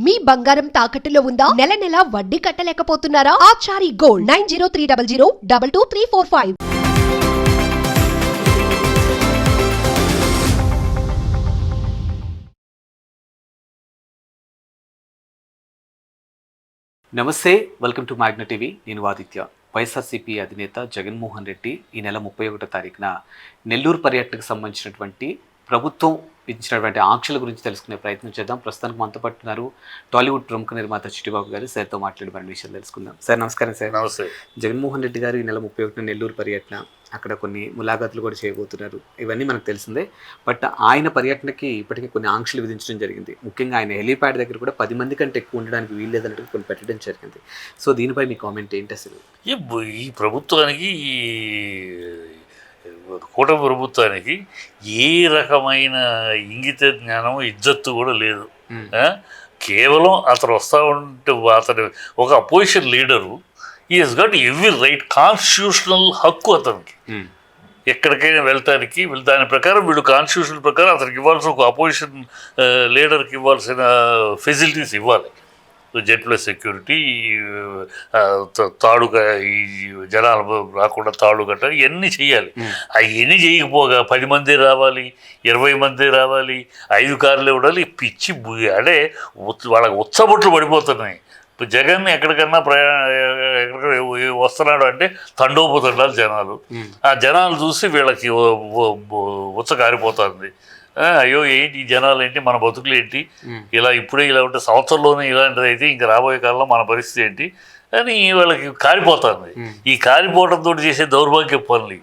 మీ బంగారం తాకట్టులో ఉందా? నెల నెల వడ్డీ కట్టలేకపోతున్నారా? ఆచారి గోల్డ్ 9030022345. నమస్తే, వెల్కమ్ టు మ్యాగ్నా టీవీ. నేను ఆదిత్య. వైఎస్ఆర్సీపీ అధినేత జగన్మోహన్ రెడ్డి ఈ నెల 31వ తారీఖున నెల్లూరు పర్యటనకు సంబంధించినటువంటి ప్రభుత్వం ఇచ్చినటువంటి ఆంక్షల గురించి తెలుసుకునే ప్రయత్నం చేద్దాం. ప్రస్తుతానికి మనతో పట్టున్నారు టాలీవుడ్ ప్రముఖ నిర్మాత చిట్టిబాబు గారు. సార్తో మాట్లాడి మన విషయాలు తెలుసుకుందాం. సార్ నమస్కారం. సార్ నమస్తే. జగన్మోహన్ రెడ్డి గారు ఈ నెల 31న నెల్లూరు పర్యటన, అక్కడ కొన్ని ములాఖాతులు కూడా చేయబోతున్నారు. ఇవన్నీ మనకు తెలిసిందే. బట్ ఆయన పర్యటనకి ఇప్పటికే కొన్ని ఆంక్షలు విధించడం జరిగింది. ముఖ్యంగా ఆయన హెలీప్యాడ్ దగ్గర కూడా 10 మంది కంటే ఎక్కువ ఉండడానికి వీల్లేదన్నట్టు కొన్ని పెట్టడం జరిగింది. సో దీనిపై మీ కామెంట్ ఏంటి? అసలు ఈ ప్రభుత్వానికి, కూటమి ప్రభుత్వానికి ఏ రకమైన ఇంగిత జ్ఞానం, ఇజ్జత్తు కూడా లేదు. కేవలం అతను వస్తూ ఉంటే అతను ఒక అపోజిషన్ లీడరు, ఈ he's got every right, constitutional హక్కు అతనికి ఎక్కడికైనా వెళ్ళటానికి. దాని ప్రకారం వీళ్ళు కాన్స్టిట్యూషన్ ప్రకారం అతనికి ఇవ్వాల్సిన, ఒక అపోజిషన్ లీడర్కి ఇవ్వాల్సిన ఫెసిలిటీస్ ఇవ్వాలి. జెడ్+ సెక్యూరిటీ, తాడు, ఈ జనాలు రాకుండా తాడు కట్ట, ఇవన్నీ చేయాలి. అవన్నీ చేయకపోగా 10 మంది రావాలి, 20 మంది రావాలి, 5 కార్లు ఉండాలి. పిచ్చి అంటే వాళ్ళకి ఉచ్చబొట్లు పడిపోతున్నాయి. ఇప్పుడు జగన్ ఎక్కడికన్నా ఎక్కడికి వస్తున్నాడు అంటే తండోపోతున్నారు జనాలు. ఆ జనాలు చూసి వీళ్ళకి ఉచ్చ కారిపోతుంది. అయ్యో ఏంటి ఈ జనాలు, ఏంటి మన బతుకులు ఏంటి, ఇలా ఇప్పుడే ఇలా ఉంటే సంవత్సరంలోనే ఇలాంటిది అయితే ఇంకా రాబోయే కాలంలో మన పరిస్థితి ఏంటి అని వాళ్ళకి కారిపోతుంది. ఈ కారిపోవడంతో చేసే దౌర్భాగ్య పనులు.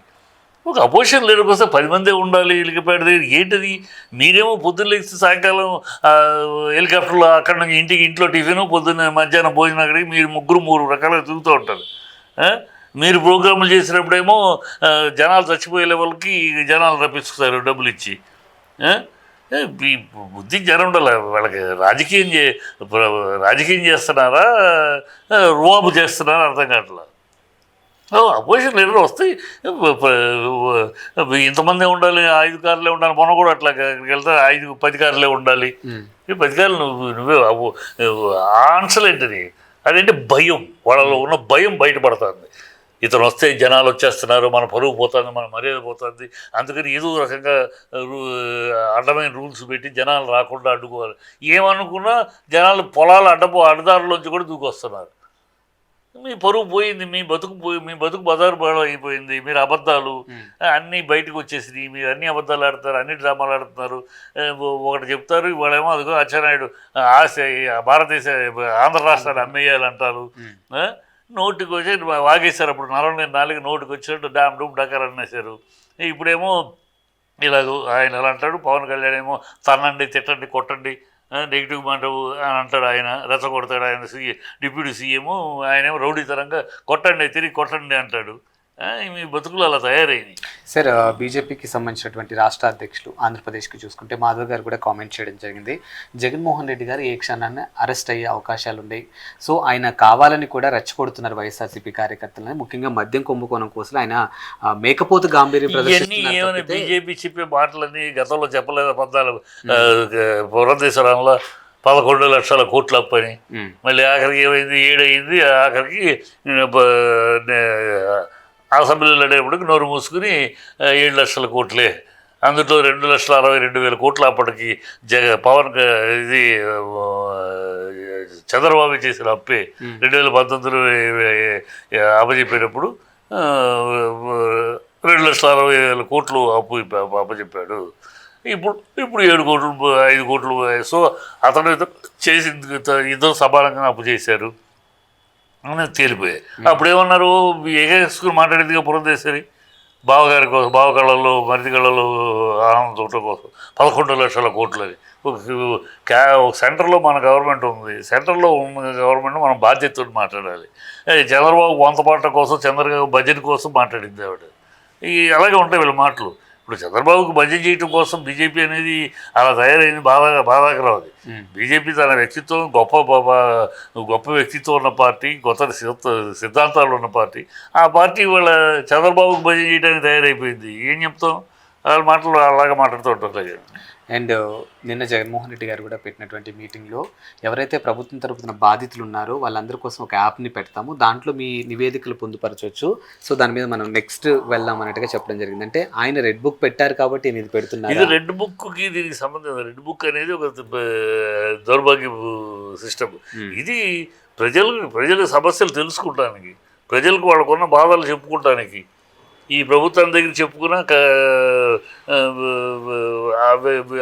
ఒక అపోజిషన్ లీడర్ కోసం 10 మందే ఉండాలి హెలికాప్టర్ దగ్గర. ఏంటిది? మీరేమో పొద్దున్న లేచి సాయంకాలం హెలికాప్టర్లో అక్కడ నుంచి ఇంట్లో టిఫిన్, పొద్దున్న మధ్యాహ్నం భోజనం అక్కడికి మీరు 3 రకాలుగా తిరుగుతూ ఉంటారు. మీరు ప్రోగ్రాములు చేసినప్పుడేమో జనాలు చచ్చిపోయే లెవెల్కి జనాలు రప్పించుతారు డబ్బులు ఇచ్చి. బుద్ధి జనం ఉండాలి వాళ్ళకి. రాజకీయం చేస్తున్నారా, రువాబు చేస్తున్నారా అర్థం కావట్లేదు. అపోజిషన్ లీడర్ వస్తే ఇంతమంది ఉండాలి, 5 కార్లే ఉండాలి. మొన్న కూడా అట్లా వెళ్తే 10 కార్లే ఉండాలి. ఈ 10 కార్లు నువ్వే ఆన్సర్ ఏంటిది? అదేంటి భయం, వాళ్ళలో ఉన్న భయం బయటపడుతుంది. ఇతను వస్తే జనాలు వచ్చేస్తున్నారు, మన పరువు పోతుంది, మన మర్యాద పోతుంది, అందుకని ఏదో రకంగా అడ్డమైన రూల్స్ పెట్టి జనాలు రాకుండా అడ్డుకోవాలి. ఏమనుకున్నా జనాలు పొలాల అడ్డదారులోంచి కూడా దూకొస్తున్నారు. మీ పరువు పోయింది, మీ బతుకు బజారు అయిపోయింది. మీరు అబద్ధాలు అన్నీ బయటకు వచ్చేసినాయి. మీరు అన్ని అబద్ధాలు ఆడుతున్నారు, అన్ని డ్రామాలు ఆడుతున్నారు. ఒకటి చెప్తారు, ఇవాళేమో అదిగో అచ్చెన్నాయుడు భారతదేశ ఆంధ్ర రాష్ట్రాన్ని అమ్మేయాలంటారు. నోటికి వచ్చి వాగేశారు. అప్పుడు 44 నోటికి వచ్చినట్టు డామ్ డూమ్ డకర్ అనేసారు. ఇప్పుడేమో ఇలాగో ఆయన ఎలా అంటాడు, పవన్ కళ్యాణ్ ఏమో తన్నండి, తిట్టండి, కొట్టండి, నెగిటివ్ మాట అని అంటాడు. ఆయన రెచ్చగొడతాడు. ఆయన డిప్యూటీ సీఎం, ఆయనేమో రౌడీతరంగా కొట్టండి, తిరిగి కొట్టండి అంటాడు. మీ బతుకులు అలా తయారైంది. సార్, బీజేపీకి సంబంధించినటువంటి రాష్ట్ర అధ్యక్షులు ఆంధ్రప్రదేశ్కి చూసుకుంటే మాధవ్ గారు కూడా కామెంట్ చేయడం జరిగింది. జగన్మోహన్ రెడ్డి గారు ఏ క్షణాన్ని అరెస్ట్ అయ్యే అవకాశాలు ఉన్నాయి. సో ఆయన కావాలని కూడా రెచ్చగొడుతున్నారు వైఎస్ఆర్సీపీ కార్యకర్తలని. ముఖ్యంగా మద్యం కుంభకోణం కోసం ఆయన మేకపోతు గాంభీర్యం ప్రదర్శిస్తున్నారు. బీజేపీ చెప్పే మాటలన్నీ గతంలో చెప్పలేదు. అబద్ధాలు. పురంధేశ్వరంలో 11 లక్షల కోట్ల అప్పని, మళ్ళీ ఆఖరికి ఏమైంది, 7 అయింది. ఆఖరికి అసెంబ్లీలో అడేపటికి నోరు మూసుకుని 7 లక్షల కోట్లే. అందులో 2,62,000 కోట్లు అప్పటికి పవన్ ఇది చంద్రబాబు చేసిన అప్పే. 2019లో అప్పచెప్పేటప్పుడు 2,60,000 కోట్లు అప్పు అప్పచెప్పాడు. ఇప్పుడు 7 కోట్లు, 5 కోట్లు. సో అతను చేసింది ఇద్దరు సమానంగా అప్పు చేశారు అని తేలిపోయాయి. అప్పుడేమన్నారు, ఏకేసుకుని మాట్లాడేదిగా పురంధేశ్వరి బావగారి కోసం, బావ కళ్ళల్లో, మరిది కళ్ళల్లో ఆనందం చూడటం కోసం 11 లక్షల కోట్లు. అది ఒక సెంటర్లో మన గవర్నమెంట్ ఉంది. సెంటర్లో ఉన్న గవర్నమెంట్ మనం బాధ్యతతో మాట్లాడాలి. చంద్రబాబు వంతపాట కోసం, చంద్రబాబు బడ్జెట్ కోసం మాట్లాడింది ఆవిడ. అలాగే ఉంటాయి వీళ్ళ మాటలు. ఇప్పుడు చంద్రబాబుకు బడ్జెట్ చేయడం కోసం బీజేపీ అనేది అలా తయారైంది. బాధాకరం. అది బీజేపీ తన వ్యక్తిత్వం గొప్ప వ్యక్తిత్వం ఉన్న పార్టీ, కొత్త సిద్ధాంతాలు ఉన్న పార్టీ. ఆ పార్టీ వాళ్ళ చంద్రబాబుకు బడ్జెట్ చేయడానికి తయారైపోయింది. ఏం చెప్తాం? వాళ్ళ మాటలు అలాగే మాట్లాడుతూ ఉంటారు. అండ్ నిన్న జగన్మోహన్ రెడ్డి గారు కూడా పెట్టినటువంటి మీటింగ్లో ఎవరైతే ప్రభుత్వం తరపున బాధితులు ఉన్నారో వాళ్ళందరి కోసం ఒక యాప్ని పెడతాము, దాంట్లో మీ నివేదికలు పొందుపరచవచ్చు, సో దాని మీద మనం నెక్స్ట్ వెళ్దాం అన్నట్టుగా చెప్పడం జరిగింది. అంటే ఆయన రెడ్ బుక్ పెట్టారు కాబట్టి నేను ఇది పెడుతున్నాను. ఇది రెడ్ బుక్కి దీనికి సంబంధం. రెడ్ బుక్ అనేది ఒక దౌర్భాగ్యపు సిస్టమ్. ఇది ప్రజల సమస్యలు తెలుసుకుంటానికి, ప్రజలకు వాళ్ళకున్న బాధలు చెప్పుకుంటానికి, ఈ ప్రభుత్వం దగ్గర చెప్పుకున్నా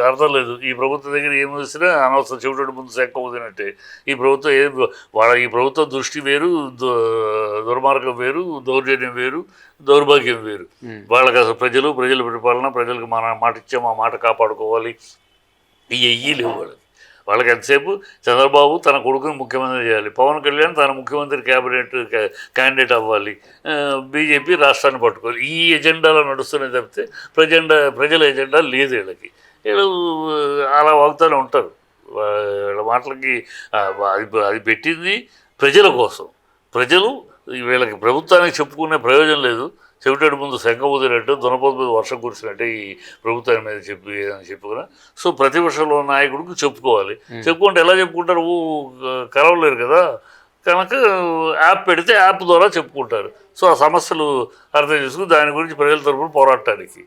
అర్థం లేదు. ఈ ప్రభుత్వం దగ్గర ఏమి వచ్చినా అనవసరం, చెవిటోడి ముందు సెక్క అవుతున్నట్టే. ఈ ప్రభుత్వం దృష్టి వేరు, దుర్మార్గం వేరు, దౌర్జన్యం వేరు, దౌర్భాగ్యం వేరు. వాళ్ళకి అసలు ప్రజల పరిపాలన, ప్రజలకు మన మాట ఇచ్చాము, ఆ మాట కాపాడుకోవాలి, ఇవి లేవు వాళ్ళకి ఎంతసేపు చంద్రబాబు తన కొడుకుని ముఖ్యమంత్రి చేయాలి, పవన్ కళ్యాణ్ తన ముఖ్యమంత్రి క్యాండిడేట్ అవ్వాలి, బీజేపీ రాష్ట్రాన్ని పట్టుకోవాలి, ఈ ఎజెండాలో నడుస్తూనే తప్పితే ప్రజల ఎజెండా లేదు వీళ్ళకి. వీళ్ళు అలా వాగుతూనే ఉంటారు. వీళ్ళ మాటలకి అది పెట్టింది ప్రజల కోసం. ప్రజలు వీళ్ళకి ప్రభుత్వానికి చెప్పుకునే ప్రయోజనం లేదు. చెవిటాడు ముందు శంఖ ఊదినట్టు, దునపోతు మీద వర్షం కురిసినట్టే ఈ ప్రభుత్వం మీద చెప్పుకున్నా. సో ప్రతిపక్షంలో నాయకుడికి చెప్పుకోవాలి. చెప్పుకుంటే ఎలా చెప్పుకుంటారు? కలవలేరు కదా. కనుక యాప్ పెడితే యాప్ ద్వారా చెప్పుకుంటారు. సో ఆ సమస్యలు అర్థం చేసుకుని దాని గురించి ప్రజల తరపున పోరాటానికి.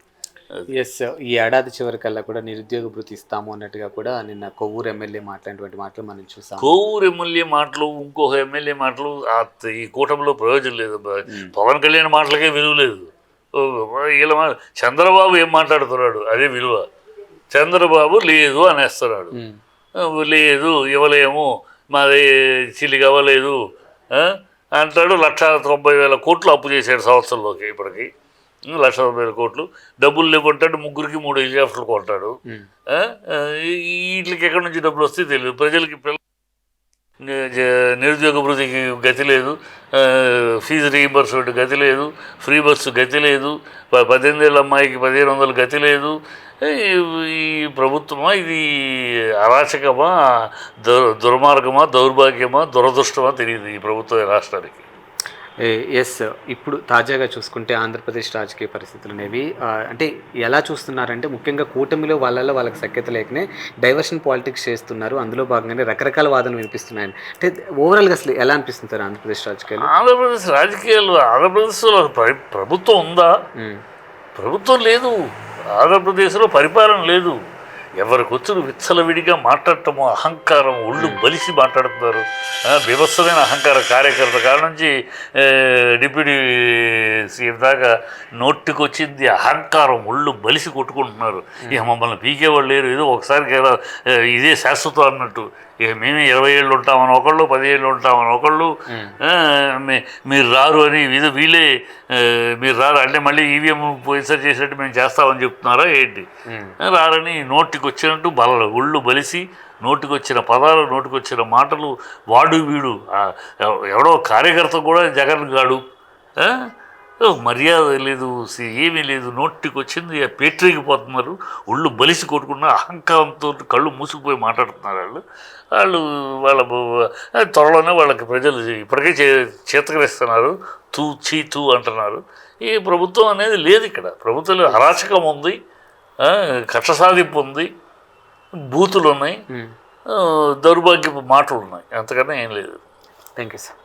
ఎస్, ఈ ఏడాది చివరికల్లా కూడా నిరుద్యోగ భృతి ఇస్తాము అన్నట్టుగా కూడా నిన్న కొవ్వూరు ఎమ్మెల్యే మాట్లాడినటువంటి మాటలు మనం చూసాం. కొవ్వూరు ఎమ్మెల్యే మాటలు, ఇంకొక ఎమ్మెల్యే మాటలు ఈ కూటమిలో ప్రయోజనం లేదు. పవన్ కళ్యాణ్ మాటలకే విలువ లేదు. వీళ్ళ చంద్రబాబు ఏం మాట్లాడుతున్నాడు అదే విలువ. చంద్రబాబు లేదు అనేస్తున్నాడు. లేదు, ఇవ్వలేము, మాది చిల్లిగా అవ్వలేదు అంటాడు. 1,90,000 కోట్లు అప్పు చేశాడు సంవత్సరంలోకి. ఇప్పటికి 1,90,000 కోట్లు. డబ్బులు లేవంటాడు, 3కి 3 హెలికాప్టర్లు కొంటాడు. వీటికి ఎక్కడి నుంచి డబ్బులు వస్తే తెలియదు. ప్రజలకి నిరుద్యోగ భృతికి గతి లేదు, ఫీజు రీయింబర్స్మెంట్ గతి లేదు, ఫ్రీ బస్సు గతి లేదు, 18 ఏళ్ళ అమ్మాయికి 1,500 గతి లేదు. ఈ ప్రభుత్వమా ఇది అరాచకమా, దుర్మార్గమా, దౌర్భాగ్యమా, దురదృష్టమా తెలియదు ఈ ప్రభుత్వ రాష్ట్రానికి. ఎస్, ఇప్పుడు తాజాగా చూసుకుంటే ఆంధ్రప్రదేశ్ రాజకీయ పరిస్థితులు అనేవి అంటే ఎలా చూస్తున్నారంటే ముఖ్యంగా కూటమిలో వాళ్ళకి సఖ్యత లేకనే డైవర్షన్ పాలిటిక్స్ చేస్తున్నారు. అందులో భాగంగానే రకరకాల వాదనలు వినిపిస్తున్నాయని. అంటే ఓవరాల్గా అసలు ఎలా అనిపిస్తుంది సార్ ఆంధ్రప్రదేశ్ రాజకీయాలు? ఆంధ్రప్రదేశ్లో ప్రభుత్వం ఉందా? ప్రభుత్వం లేదు. ఆంధ్రప్రదేశ్లో పరిపాలన లేదు. ఎవరికి వచ్చిన విచ్చలవిడిగా మాట్లాడటము, అహంకారం, ఒళ్ళు బలిసి మాట్లాడుతున్నారు. వివత్సమైన అహంకారం. కార్యకర్త కాడ నుంచి డిప్యూటీ సీఎం దాకా నోటికొచ్చింది అహంకారం, ఒళ్ళు బలిసి కొట్టుకుంటున్నారు. ఇక మమ్మల్ని పీకేవాళ్ళు లేరు, ఏదో ఒకసారి ఇదే శాశ్వతం అన్నట్టు. ఇక మేమే 20 ఏళ్ళు ఉంటామని ఒకళ్ళు, 10 ఏళ్ళు ఉంటామని ఒకళ్ళు, మీరు రారు అని వీళ్ళే మీరు రారు అంటే మళ్ళీ ఈవీఎం పోయిసరి చేసినట్టు మేము చేస్తామని చెప్తున్నారా ఏంటి? రారని నోటికి వచ్చినట్టు ఒళ్ళు బలిసి నోటికొచ్చిన పదాలు, నోటికొచ్చిన మాటలు, వాడు వీడు ఎవడో కార్యకర్త కూడా జగన్ గాడు, మర్యాద లేదు, ఏమీ లేదు, నోటికి వచ్చింది పేట్రేగిపోతున్నారు. ఒళ్ళు బలిసి కొట్టుకున్న అహంకారంతో కళ్ళు మూసుకుపోయి మాట్లాడుతున్నారు వాళ్ళ త్వరలోనే వాళ్ళకి ప్రజలు ఇప్పటికే చేతకరిస్తున్నారు. తూ అంటున్నారు. ఈ ప్రభుత్వం అనేది లేదు ఇక్కడ. ప్రభుత్వంలో అరాచకం ఉంది, కక్ష సాధింపు ఉంది, బూతులు ఉన్నాయి, దౌర్భాగ్యపు మాటలు ఉన్నాయి, అంతకన్నా ఏం లేదు. Thank you sir.